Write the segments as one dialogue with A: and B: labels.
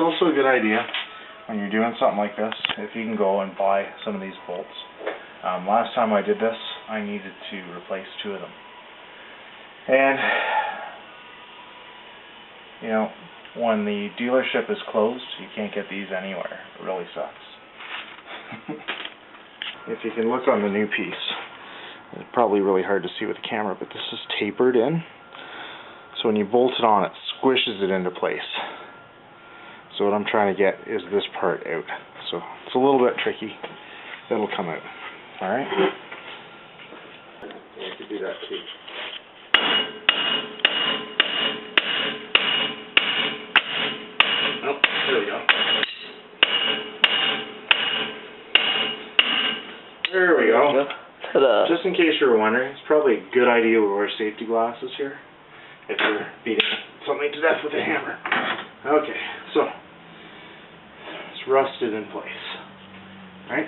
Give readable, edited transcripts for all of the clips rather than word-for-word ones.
A: also a good idea when you're doing something like this, if you can go and buy some of these bolts. Last time I did this, I needed to replace 2 of them. And, you know, when the dealership is closed, you can't get these anywhere. It really sucks. If you can look on the new piece, it's probably really hard to see with the camera, but this is tapered in. So when you bolt it on, it squishes it into place. So what I'm trying to get is this part out. So it's a little bit tricky. It'll come out. Alright? Yeah, I could do that too. Oh, there we go. There we go. Ta-da. Just in case you were wondering, it's probably a good idea to wear safety glasses here if you're beating something to death with a hammer. Okay, so it's rusted in place. Right?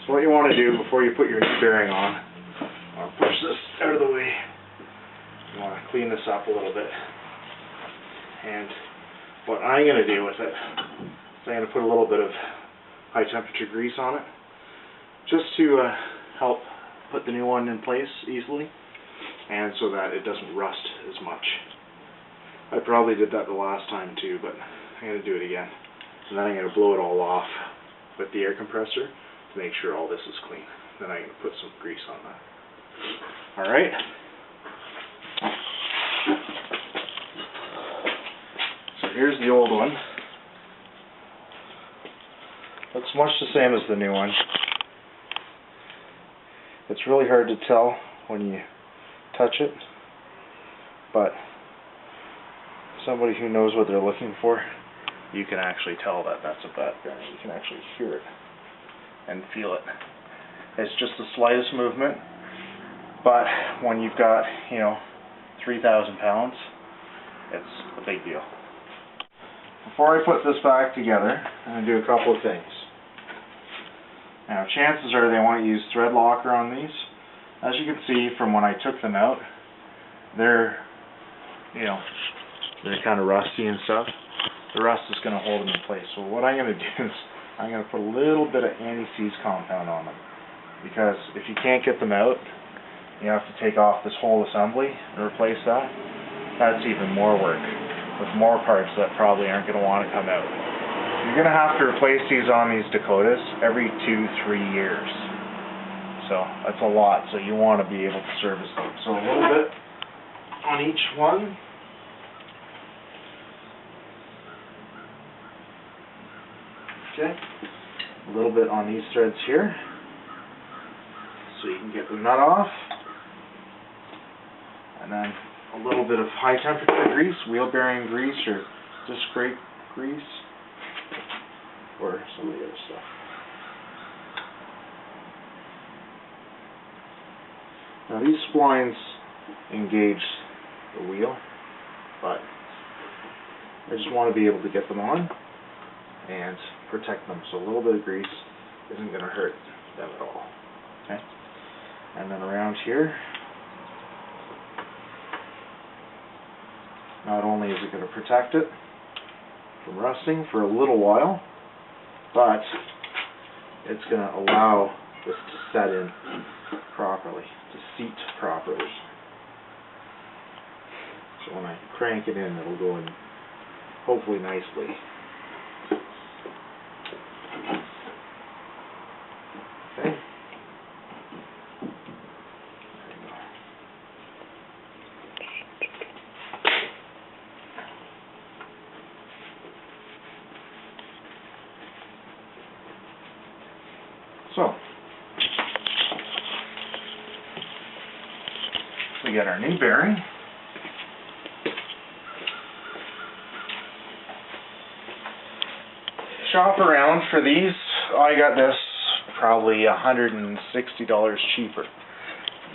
A: So what you want to do before you put your new bearing on, I'll push this out of the way. You want to clean this up a little bit. And what I'm going to do with it is I'm going to put a little bit of high temperature grease on it, just to help put the new one in place easily, and so that it doesn't rust as much. I probably did that the last time too, but I'm going to do it again. And then I'm going to blow it all off with the air compressor to make sure all this is clean. Then I'm going to put some grease on that. Alright. So here's the old one. Looks much the same as the new one. It's really hard to tell when you touch it, but somebody who knows what they're looking for, you can actually tell that that's a bad bearing. You can actually hear it and feel it. It's just the slightest movement, but when you've got, you know, 3,000 pounds, it's a big deal. Before I put this back together, I'm going to do a couple of things. Now, chances are they want to use thread locker on these. As you can see from when I took them out, they're, you know, they're kind of rusty and stuff. The rust is going to hold them in place. So what I'm going to do is I'm going to put a little bit of anti-seize compound on them, because if you can't get them out, you have to take off this whole assembly and replace that. That's even more work with more parts that probably aren't going to want to come out. You're going to have to replace these on these Dakotas every 2-3 years. So that's a lot, so you want to be able to service them. So a little bit on each one. Okay. A little bit on these threads here, so you can get the nut off. And then a little bit of high temperature grease, wheel bearing grease, or just scrape grease, or some of the other stuff. Now these splines engage the wheel, but I just want to be able to get them on and protect them, so a little bit of grease isn't going to hurt them at all. Okay, and then around here, not only is it going to protect it from rusting for a little while, but it's going to allow this to set in properly, to seat properly. So when I crank it in, it'll go in hopefully nicely. Okay. So, we got our new bearing. Shop around for these. I got this probably $160 cheaper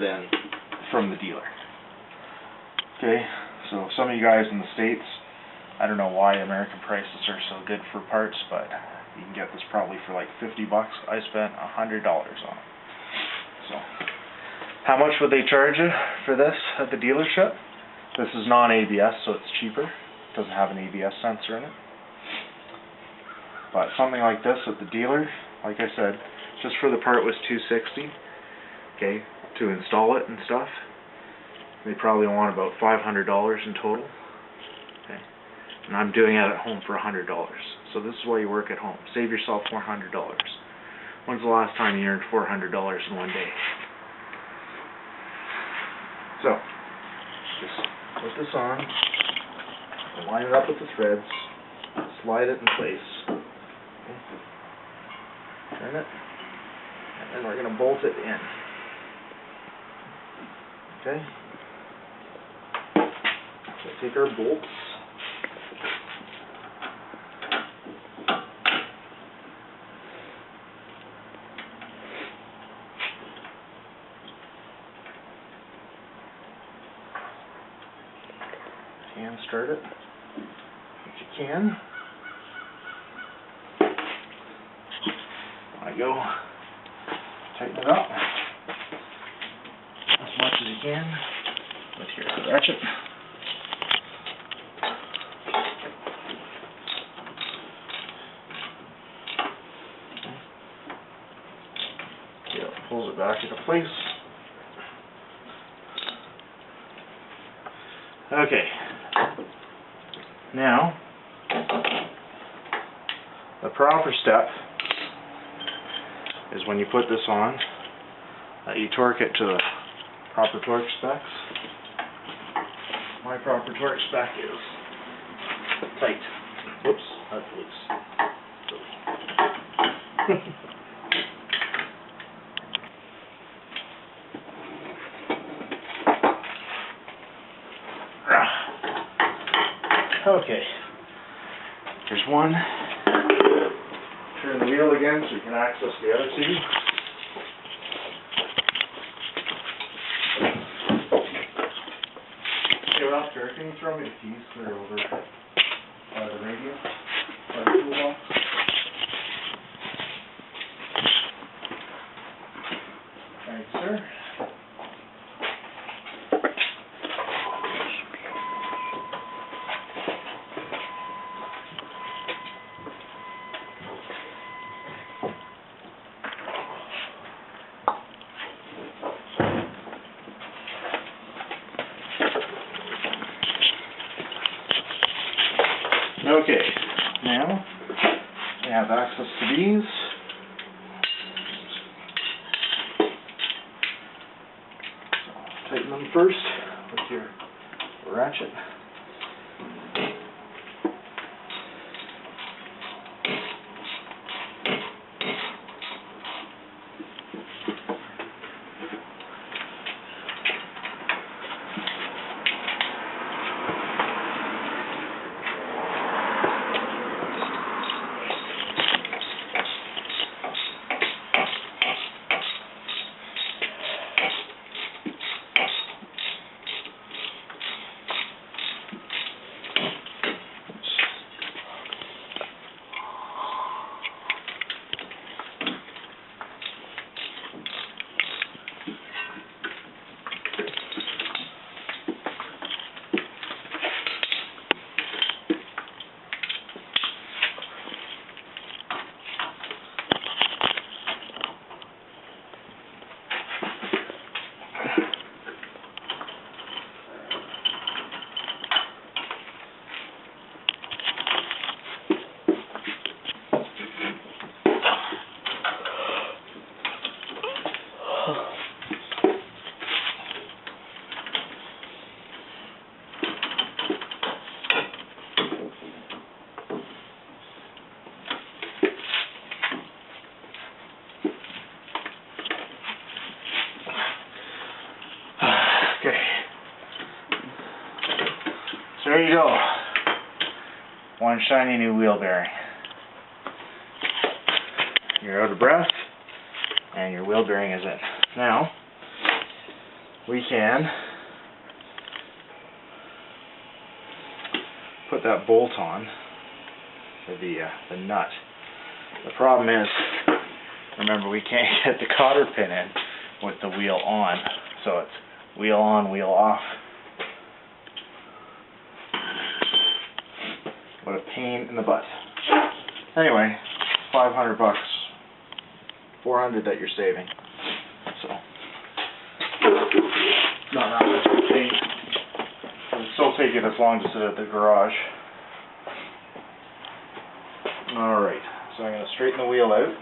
A: than from the dealer. Okay, so some of you guys in the States, I don't know why American prices are so good for parts, but you can get this probably for like $50. I spent $100 on it. So, how much would they charge you for this at the dealership? This is non-ABS, so it's cheaper. It doesn't have an ABS sensor in it. But something like this at the dealer, like I said, just for the part was $260. Okay, to install it and stuff. They probably want about $500 in total. Okay, and I'm doing it at home for $100. So this is why you work at home. Save yourself $400. When's the last time you earned $400 in one day? So, just put this on, line it up with the threads, slide it in place, okay. Turn it, and then we're going to bolt it in. Okay? So take our bolts. And start it if you can. There you go. Tighten it up as much as you can with your ratchet. Okay, it pulls it back into place. Okay. Now, the proper step is when you put this on, you torque it to the proper torque specs. My proper torque spec is tight. Whoops, that's loose. Okay, here's one. Turn the wheel again so you can access the other two. Hey Ralph, can you throw me the keys clear over the radio? Or the toolbox? Thanks, sir. Okay, now we have access to these. So tighten them first with your ratchet. So there you go. One shiny new wheel bearing. You're out of breath, and your wheel bearing is in. Now, we can put that bolt on for the nut. The problem is, remember, we can't get the cotter pin in with the wheel on, so it's wheel on, wheel off. What a pain in the butt. Anyway, $500, 400 that you're saving. So not that much to pay. It'll still take you this long to sit at the garage. Alright, so I'm going to straighten the wheel out.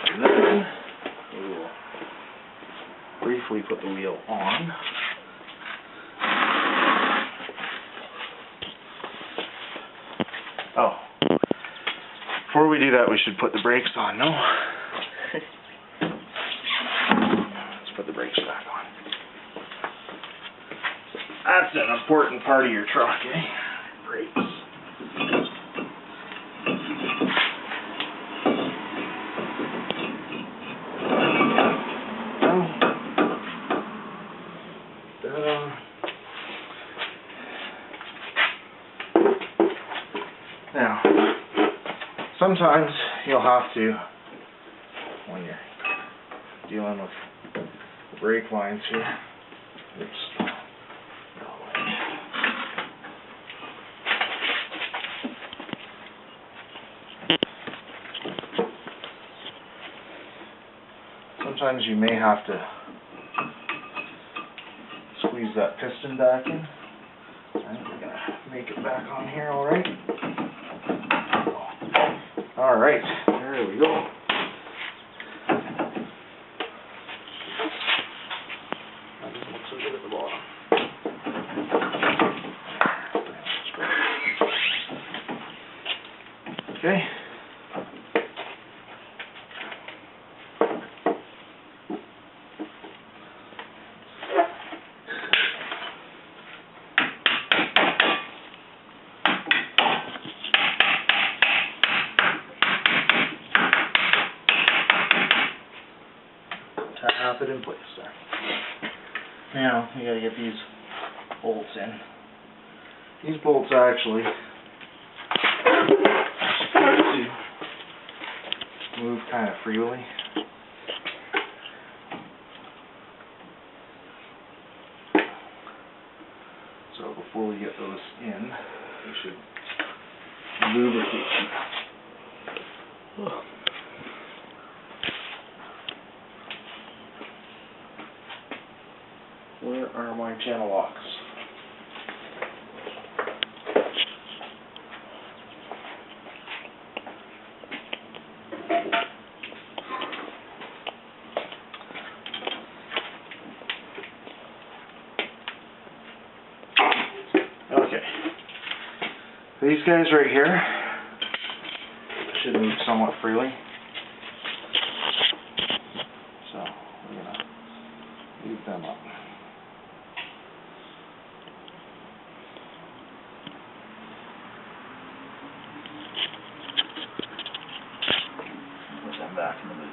A: And then we will briefly put the wheel on. Oh, before we do that, we should put the brakes on, no? Let's put the brakes back on. That's an important part of your truck, eh? Brakes. Now, sometimes you'll have to, when you're dealing with the brake lines here, oops. Sometimes you may have to squeeze that piston back in. I think we're going to make it back on here, alright? Alright, there we go. That doesn't look so good at the bottom. Okay. Tap it in place there. Now, you gotta get these bolts in. These bolts actually supposed to move kind of freely. So before we get those in, we should lubricate them. Where are my channel locks? Okay. These guys right here should move somewhat freely. So we're going to leave them up. Put them back in the boot.